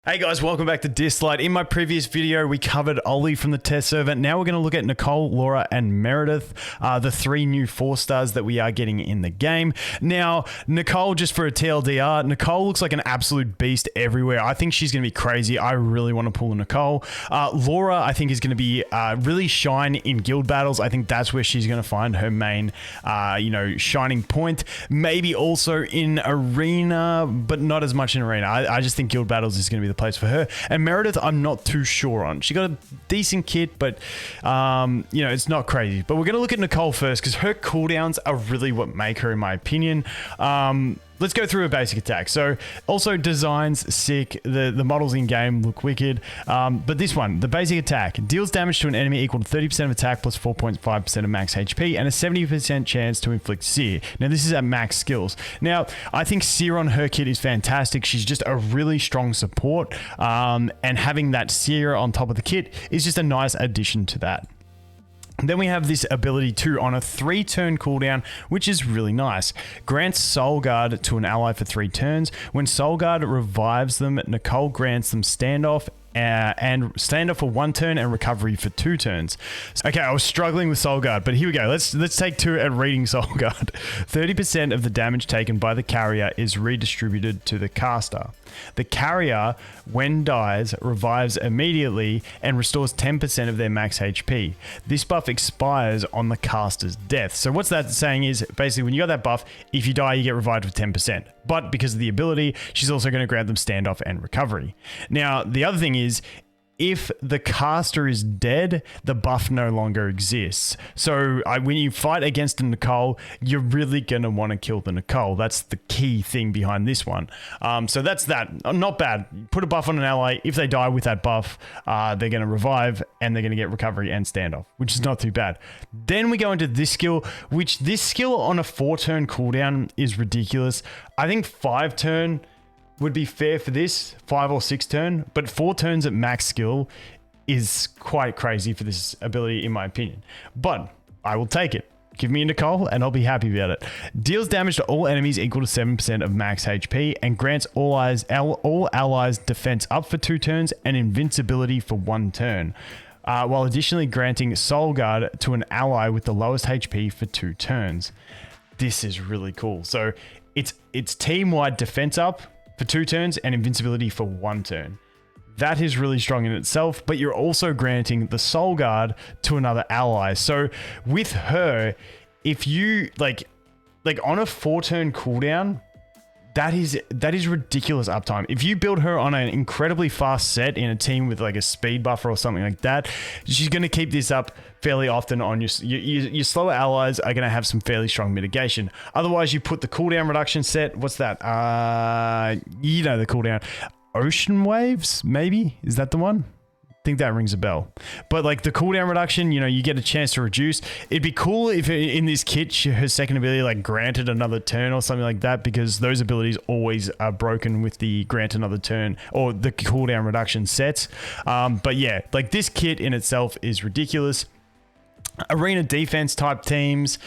Hey guys, welcome back to Dislyte. In my previous video, we covered Ollie from the test server. Now we're going to look at Nicole, Laura, and Meredith, the three new 4-stars that we are getting in the game. Now, Nicole, just for a TLDR, Nicole looks like an absolute beast everywhere. I think she's going to be crazy. I really want to pull a Nicole. Laura, I think, is going to be really shine in guild battles. I think that's where she's going to find her main, shining point. Maybe also in arena, but not as much in arena. I just think guild battles is going to be the place for her. And Meredith, I'm not too sure on. She got a decent kit, but it's not crazy. But we're going to look at Nicole first because her cooldowns are really what make her, in my opinion. Let's go through a basic attack. So also designs sick. The models in game look wicked. But this one, the basic attack, deals damage to an enemy equal to 30% of attack plus 4.5% of max HP and a 70% chance to inflict sear. Now this is at max skills. Now I think sear on her kit is fantastic. She's just a really strong support. And having that sear on top of the kit is just a nice addition to that. Then we have this ability too on a 3-turn cooldown, which is really nice. Grants Soul Guard to an ally for 3 turns. When Soul Guard revives them, Nicole grants them standoff and stand up for 1 turn and recovery for 2 turns. Okay, I was struggling with Soul Guard, but here we go. Let's take 2 at reading Soul Guard. 30% of the damage taken by the carrier is redistributed to the caster. The carrier, when dies, revives immediately and restores 10% of their max HP. This buff expires on the caster's death. So what's that saying is basically when you got that buff, if you die, you get revived with 10%. But because of the ability, she's also going to grant them standoff and recovery. Now, the other thing is, if the caster is dead, the buff no longer exists. So when you fight against a Nicole, you're really going to want to kill the Nicole. That's the key thing behind this one. So that's that. Not bad. Put a buff on an ally. If they die with that buff, they're going to revive and they're going to get recovery and standoff, which is not too bad. Then we go into this skill, which this skill on a 4-turn cooldown is ridiculous. I think 5-turn would be fair for this, 5 or 6 turn, but 4 turns at max skill is quite crazy for this ability in my opinion. But I will take it. Give me a Nicole and I'll be happy about it. Deals damage to all enemies equal to 7% of max HP and grants all allies defense up for 2 turns and invincibility for 1 turn. While additionally granting Soul Guard to an ally with the lowest HP for 2 turns. This is really cool. So it's team-wide defense up for 2 turns and invincibility for 1 turn. That is really strong in itself, but you're also granting the Soul Guard to another ally. So with her, if you like on a 4-turn cooldown, that is ridiculous uptime. If you build her on an incredibly fast set in a team with like a speed buffer or something like that, she's going to keep this up fairly often on your slower allies are going to have some fairly strong mitigation. Otherwise, you put the cooldown reduction set. What's that? The cooldown. Ocean Waves, maybe? Is that the one? I think that rings a bell. But like the cooldown reduction, you get a chance to reduce. It'd be cool if in this kit, her second ability like granted another turn or something like that, because those abilities always are broken with the grant another turn or the cooldown reduction sets. But yeah, like this kit in itself is ridiculous. Arena defense type teams,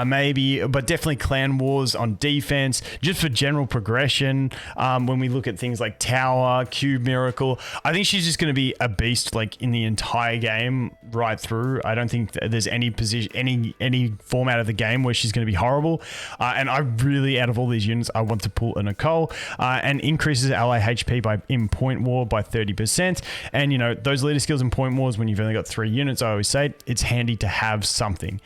maybe, but definitely clan wars on defense, just for general progression. When we look at things like tower, cube miracle, I think she's just going to be a beast like in the entire game right through. I don't think there's any position, any format of the game where she's going to be horrible. And I really, out of all these units, I want to pull a Nicole, and increases ally HP in point war by 30%. And those leader skills in point wars, when you've only got 3 units, I always say it's handy to have something.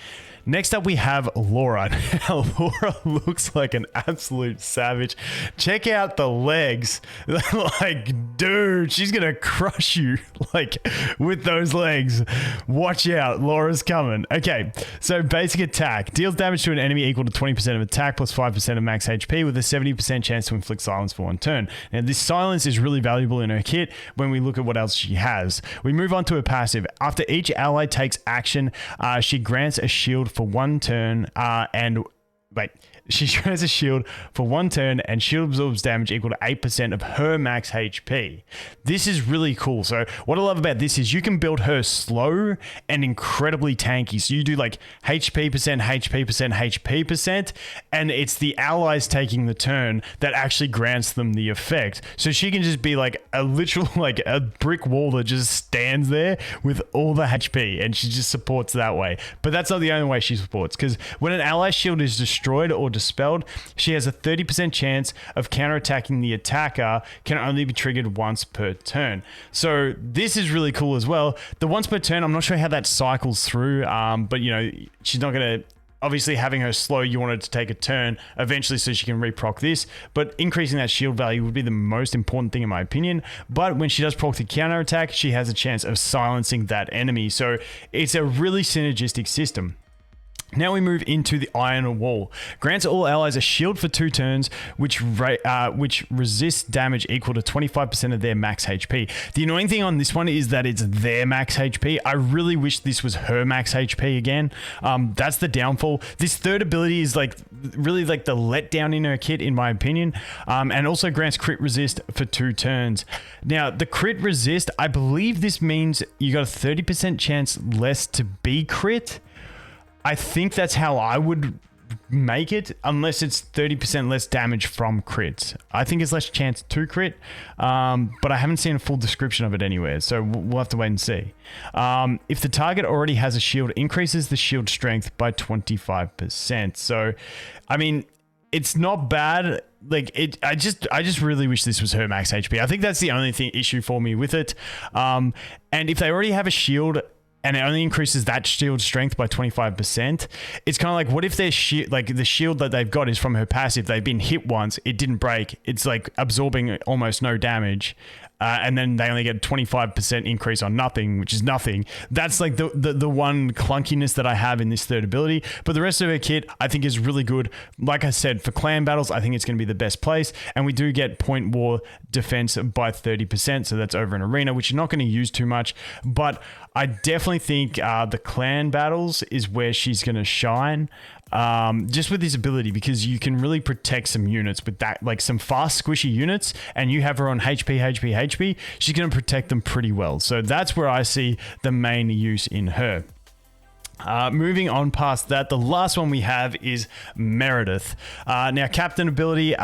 Next up, we have Laura. Now, Laura looks like an absolute savage. Check out the legs. Like, dude, she's going to crush you, like, with those legs. Watch out. Laura's coming. Okay, so basic attack. Deals damage to an enemy equal to 20% of attack plus 5% of max HP with a 70% chance to inflict silence for 1 turn. Now, this silence is really valuable in her kit when we look at what else she has. We move on to her passive. After each ally takes action, she grants a shield for 1 turn, and wait, she has a shield for 1 turn and shield absorbs damage equal to 8% of her max HP. This is really cool. So what I love about this is you can build her slow and incredibly tanky. So you do like HP percent, HP percent, HP percent, and it's the allies taking the turn that actually grants them the effect. So she can just be like a literal, like a brick wall that just stands there with all the HP, and she just supports that way. But that's not the only way she supports, because when an ally shield is destroyed or dispelled, she has a 30% chance of counterattacking the attacker, can only be triggered once per turn. So this is really cool as well. The once per turn, I'm not sure how that cycles through, but you know, she's not going to, obviously having her slow, you want her to take a turn eventually so she can reproc this, but increasing that shield value would be the most important thing in my opinion. But when she does proc the counterattack, she has a chance of silencing that enemy. So it's a really synergistic system. Now we move into the Iron Wall. Grants all allies a shield for 2 turns, which resists damage equal to 25% of their max HP. The annoying thing on this one is that it's their max HP. I really wish this was her max HP again. That's the downfall. This third ability is like really like the letdown in her kit, in my opinion, and also grants crit resist for 2 turns. Now the crit resist, I believe this means you got a 30% chance less to be crit. I think that's how I would make it, unless it's 30% less damage from crits. I think it's less chance to crit, but I haven't seen a full description of it anywhere, so we'll have to wait and see. If the target already has a shield, increases the shield strength by 25%. So, I mean, it's not bad. Like I just really wish this was her max HP. I think that's the only issue for me with it. And if they already have a shield, and it only increases that shield strength by 25%. It's kind of like, what if their shield, like the shield that they've got is from her passive. They've been hit once, it didn't break. It's like absorbing almost no damage. And then they only get a 25% increase on nothing, which is nothing. That's like the one clunkiness that I have in this third ability. But the rest of her kit, I think, is really good. Like I said, for clan battles, I think it's going to be the best place. And we do get point war defense by 30%. So that's over an arena, which you're not going to use too much. But I definitely think the clan battles is where she's going to shine. Just with this ability, because you can really protect some units with that, like some fast squishy units, and you have her on HP, she's going to protect them pretty well. So that's where I see the main use in her. Moving on past that, the last one we have is Meredith. Now, captain ability,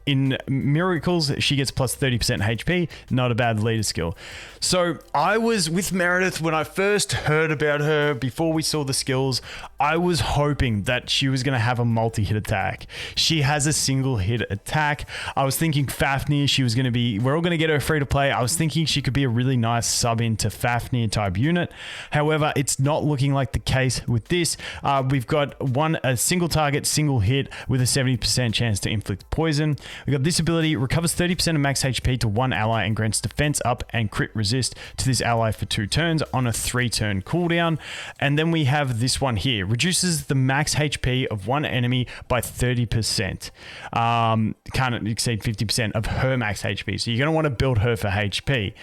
in Miracles, she gets plus 30% HP. Not a bad leader skill. So I was with Meredith when I first heard about her, before we saw the skills, I was hoping that she was going to have a multi-hit attack. She has a single hit attack. I was thinking Fafnir, she was going to be, we're all going to get her free to play. I was thinking she could be a really nice sub into Fafnir type unit. However, it's not looking like the case with this. We've got a single target, single hit with a 70% chance to inflict poison. We've got this ability, recovers 30% of max HP to one ally and grants defense up and crit resist to this ally for 2 turns on a 3-turn cooldown. And then we have this one here, reduces the max HP of one enemy by 30%. Can't exceed 50% of her max HP. So you're going to want to build her for HP.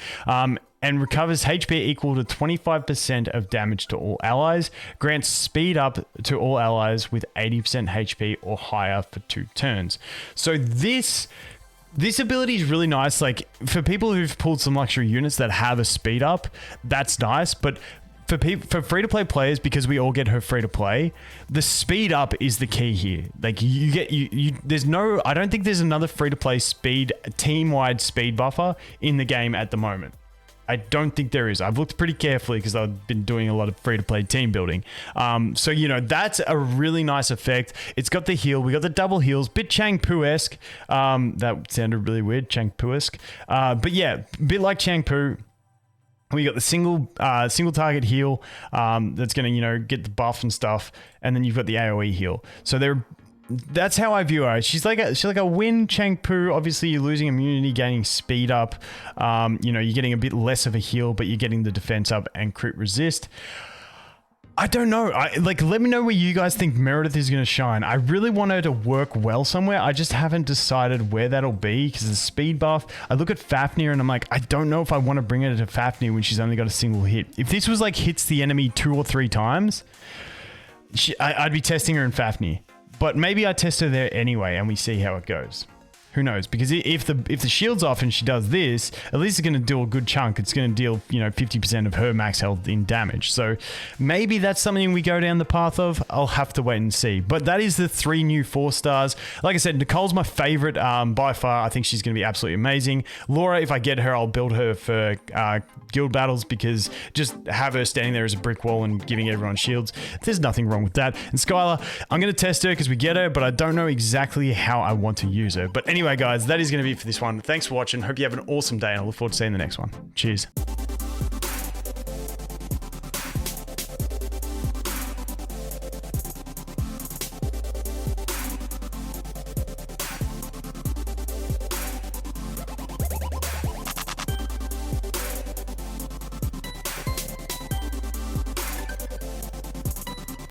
And recovers HP equal to 25% of damage to all allies, grants speed up to all allies with 80% HP or higher for 2 turns. So this ability is really nice. Like, for people who've pulled some luxury units that have a speed up, that's nice. But for free-to-play players, because we all get her free-to-play, the speed up is the key here. Like, there's no, I don't think there's another free-to-play team-wide speed buffer in the game at the moment. I don't think there is. I've looked pretty carefully because I've been doing a lot of free-to-play team building. So, you know, that's a really nice effect. It's got the heal. We got the double heals. Bit Chang-Pu-esque. That sounded really weird, Chang-Pu-esque. But yeah, a bit like Chang-Pu. We got the single target heal that's going to, you know, get the buff and stuff. And then you've got the AoE heal. So that's how I view her. She's like a win Chang-Pu. Obviously, you're losing immunity, gaining speed up. You know, you're getting a bit less of a heal, but you're getting the defense up and crit resist. I don't know. Let me know where you guys think Meredith is going to shine. I really want her to work well somewhere. I just haven't decided where that'll be because the speed buff. I look at Fafnir and I'm like, I don't know if I want to bring her to Fafnir when she's only got a single hit. If this was like hits the enemy 2 or 3 times, I'd be testing her in Fafnir. but maybe I test her there anyway and we see how it goes. Who knows? Because if the shield's off and she does this, at least it's going to deal a good chunk. It's going to deal, 50% of her max health in damage. So maybe that's something we go down the path of. I'll have to wait and see. But that is the 3 new 4 stars. Like I said, Nicole's my favorite by far. I think she's going to be absolutely amazing. Laura, if I get her, I'll build her for guild battles, because just have her standing there as a brick wall and giving everyone shields, there's nothing wrong with that. And Skylar, I'm going to test her because we get her, but I don't know exactly how I want to use her. But anyway, guys, that is going to be it for this one. Thanks for watching. Hope you have an awesome day, and I look forward to seeing the next one. Cheers.